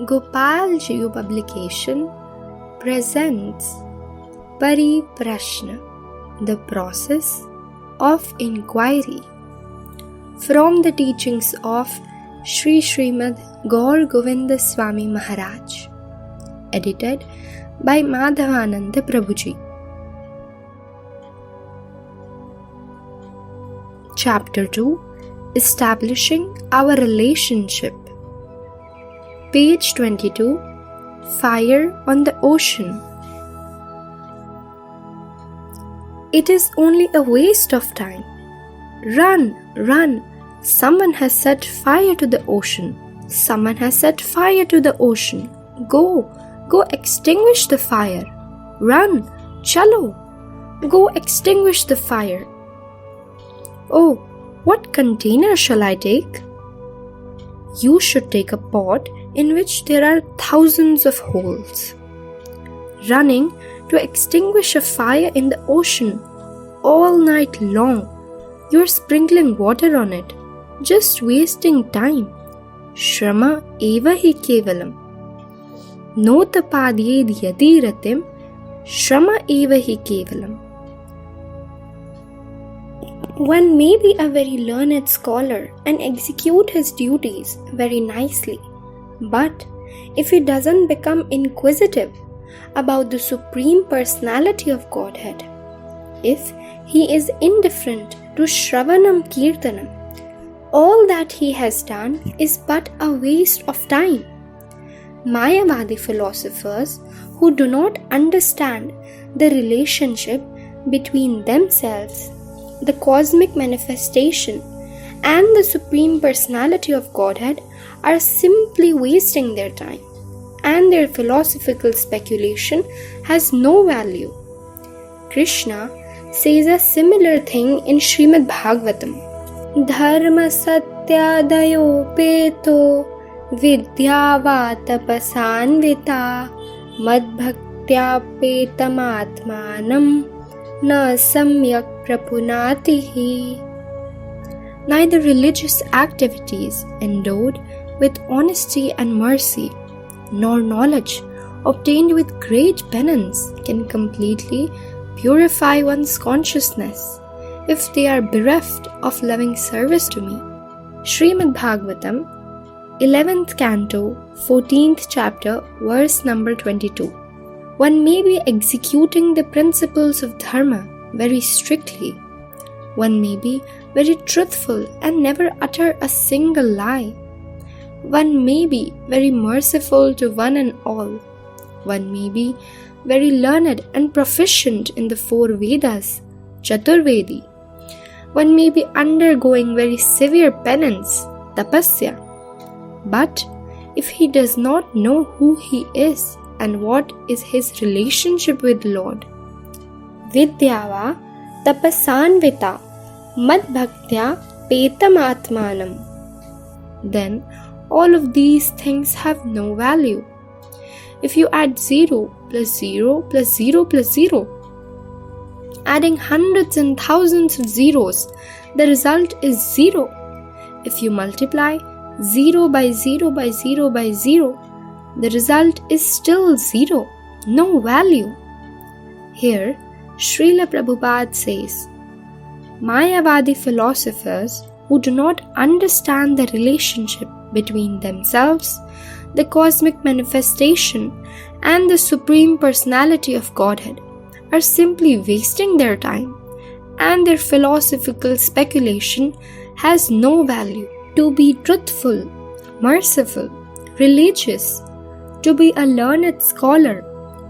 Gopal Jiu publication presents Paripraśna, the process of inquiry, from the teachings of Srimad Gour Govinda Swami Maharaj, edited by Madhavanda Prabhuji. Chapter 2, Establishing Our Relationship. Page 22, Fire on the Ocean. It is only a waste of time. Run, run. Someone has set fire to the ocean. Someone has set fire to the ocean. Go extinguish the fire. Run, chalo. Go extinguish the fire. Oh, what container shall I take? You should take a pot in which there are thousands of holes. Running to extinguish a fire in the ocean all night long, you're sprinkling water on it, just wasting time. Shrama eva hi kevalam. Notapadyed yadi ratim, shrama eva hi kevalam. One may be a very learned scholar and execute his duties very nicely, but if he doesn't become inquisitive about the Supreme Personality of Godhead, if he is indifferent to Shravanam Kirtanam, all that he has done is but a waste of time. Mayavadi philosophers who do not understand the relationship between themselves, the cosmic manifestation, and the Supreme Personality of Godhead are simply wasting their time, and their philosophical speculation has no value. Krishna says a similar thing in Srimad Bhagavatam. Dharma satyadayo peto vidyava tapasanvita madbhaktya petamatmanam na samyak prapunatihi. Neither religious activities endowed with honesty and mercy, nor knowledge obtained with great penance can completely purify one's consciousness if they are bereft of loving service to me. Srimad Bhagavatam, 11th Canto, 14th Chapter, verse number 22. One may be executing the principles of Dharma very strictly. One may be very truthful and never utter a single lie. One may be very merciful to one and all. One may be very learned and proficient in the 4 Vedas, Chaturvedi. One may be undergoing very severe penance, tapasya. But if he does not know who he is and what is his relationship with Lord, vidyava tapasanvita madbhaktya petamatmanam, then all of these things have no value. If you add 0 plus 0 plus 0 plus 0, adding hundreds and thousands of zeros, the result is 0. If you multiply 0 by 0 by 0 by 0, the result is still 0, no value. Here, Srila Prabhupada says, Mayavadi philosophers who do not understand the relationship between themselves, the cosmic manifestation, and the Supreme Personality of Godhead are simply wasting their time, and their philosophical speculation has no value. To be truthful, merciful, religious, to be a learned scholar,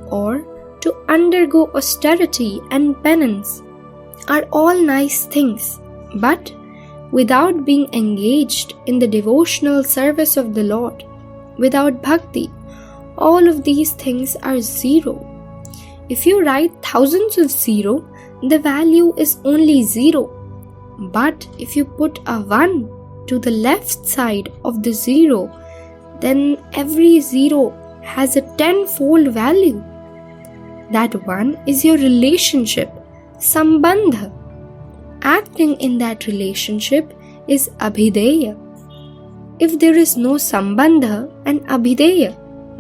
or to undergo austerity and penance are all nice things, but without being engaged in the devotional service of the Lord, without bhakti, all of these things are 0. If you write thousands of 0, the value is only 0. But if you put a 1 to the left side of the 0, then every 0 has a 10-fold value. That 1 is your relationship, sambandha. Acting in that relationship is abhideya. if there is no sambandha and abhideya,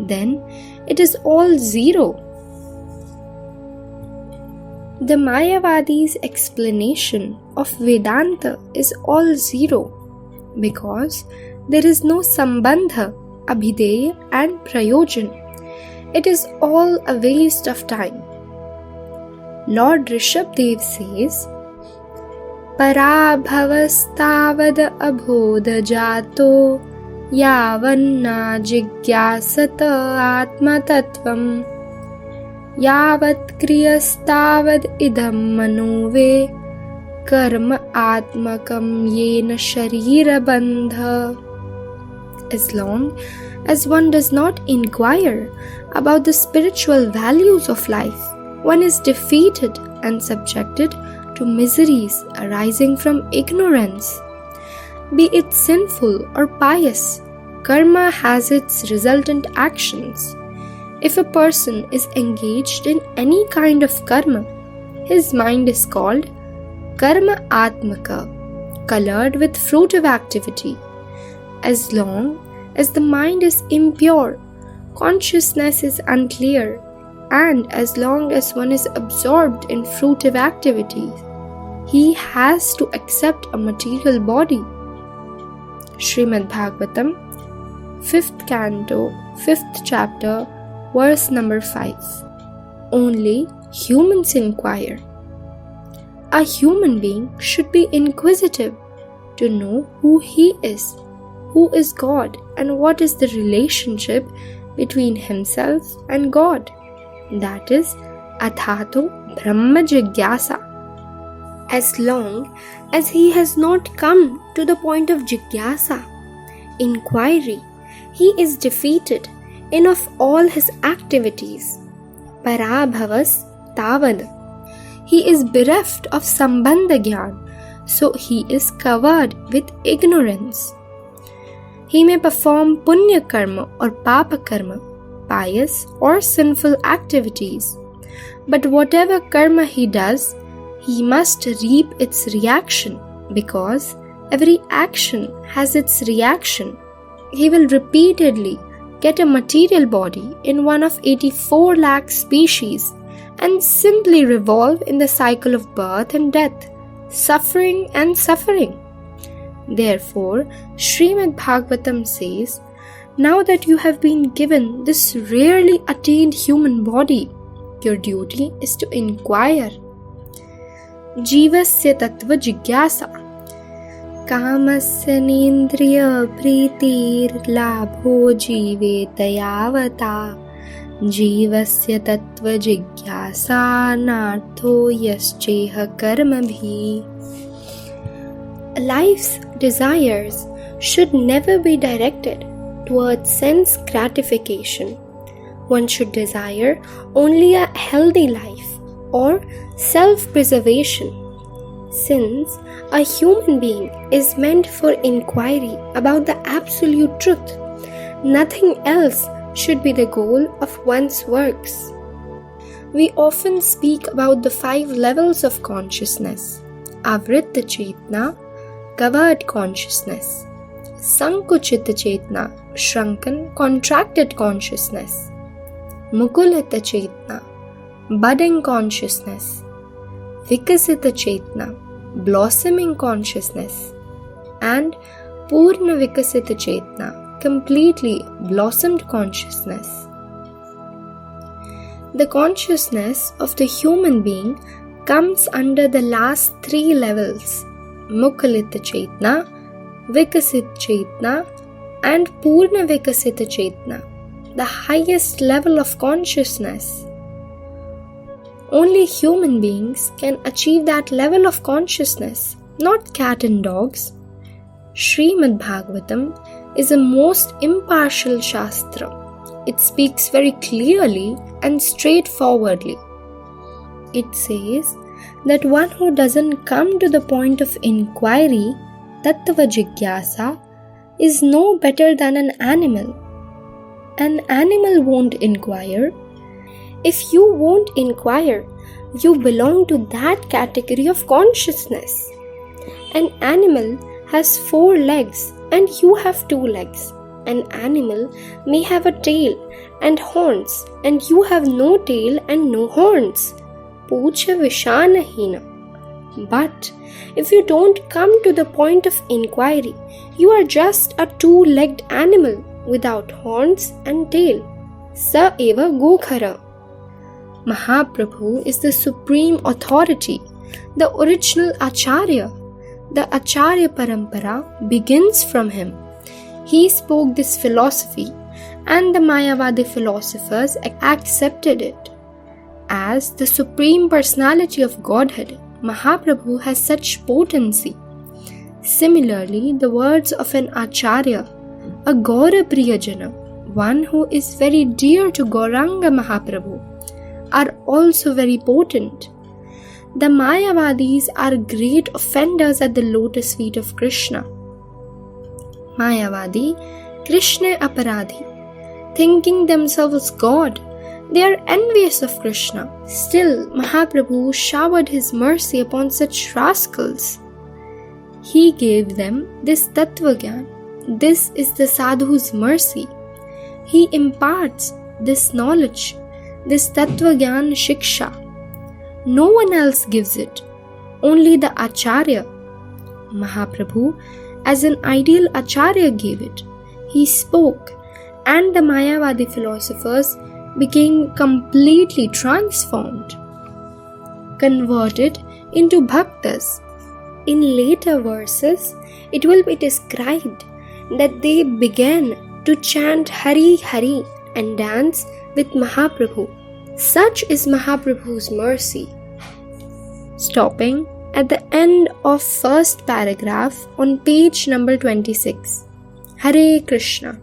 then it is all zero. The Mayavadi's explanation of Vedanta is all zero because there is no sambandha, abhideya and prayojan. It is all a waste of time. Lord Rishabdev says, Parabhavastavad abodha jato yavanna jigyasata atma tattvam yavat kriyastavad idham manove karma atmakam yena sharira bandha. As long as one does not inquire about the spiritual values of life, one is defeated and subjected to miseries arising from ignorance. Be it sinful or pious, karma has its resultant actions. If a person is engaged in any kind of karma, his mind is called karma atmaka, colored with fruitive activity. As long as the mind is impure, consciousness is unclear, and as long as one is absorbed in fruitive activities, he has to accept a material body. Srimad Bhagavatam, 5th canto, 5th chapter, verse number 5. Only humans inquire. A human being should be inquisitive to know who he is, who is God, and what is the relationship between himself and God. That is, athato brahma jigyasa. As long as he has not come to the point of jigyasa, inquiry, he is defeated in of all his activities. Parabhavas tavad. He is bereft of sambandha gyan, so he is covered with ignorance. He may perform punya karma or papa karma, pious or sinful activities, but whatever karma he does, he must reap its reaction, because every action has its reaction. He will repeatedly get a material body in one of 84 lakh species and simply revolve in the cycle of birth and death, suffering and suffering. Therefore, Srimad Bhagavatam says, now that you have been given this rarely attained human body, your duty is to inquire. Jivasya tattva jigyasa. Kamasya nindriya pritir labho jivetayavata. Jivasya tattva jigyasa nartho yasceha karmabhi. Life's desires should never be directed towards sense gratification. One should desire only a healthy life or self-preservation. Since a human being is meant for inquiry about the absolute truth, nothing else should be the goal of one's works. We often speak about the 5 levels of consciousness: Avritta Chetna, covered consciousness; Sankuchita Chetna, shrunken, contracted consciousness; Mukulita Chetna, budding consciousness; Vikasita Chetna, blossoming consciousness; and Purna Vikasita Chetna, completely blossomed consciousness. The consciousness of the human being comes under the last 3 levels: Mukulita Chetna, Vikasit Chetna, and Purna Vikasita Chetna, the highest level of consciousness. Only human beings can achieve that level of consciousness, not cat and dogs. Srimad Bhagavatam is a most impartial Shastra. It speaks very clearly and straightforwardly. It says that one who doesn't come to the point of inquiry, tattva jigyasa, is no better than an animal. An animal won't inquire. If you won't inquire, you belong to that category of consciousness. An animal has 4 legs and you have 2 legs. An animal may have a tail and horns, and you have no tail and no horns. Pucha vishanahina. But if you don't come to the point of inquiry, you are just a 2-legged animal without horns and tail. Sa eva gokhara. Mahaprabhu is the supreme authority, the original acharya. The acharya parampara begins from him. He spoke this philosophy, and the Mayavadi philosophers accepted it. As the Supreme Personality of Godhead, Mahaprabhu has such potency. Similarly, the words of an acharya, a Gaura Priyajana, one who is very dear to Gauranga Mahaprabhu, are also very potent. The Mayavadis are great offenders at the lotus feet of Krishna. Mayavadi, Krishna Aparadhi, thinking themselves God, they are envious of Krishna. Still, Mahaprabhu showered his mercy upon such rascals. He gave them this tattva gyan. This is the sadhu's mercy. He imparts this knowledge, this tattva gyan shiksha. No one else gives it, only the acharya. Mahaprabhu, as an ideal acharya, gave it. He spoke, and the Mayavadi philosophers became completely transformed, converted into bhaktas. In later verses, it will be described that they began to chant Hari Hari and dance with Mahaprabhu. Such is Mahaprabhu's mercy. Stopping at the end of first paragraph on page number 26. Hare Krishna.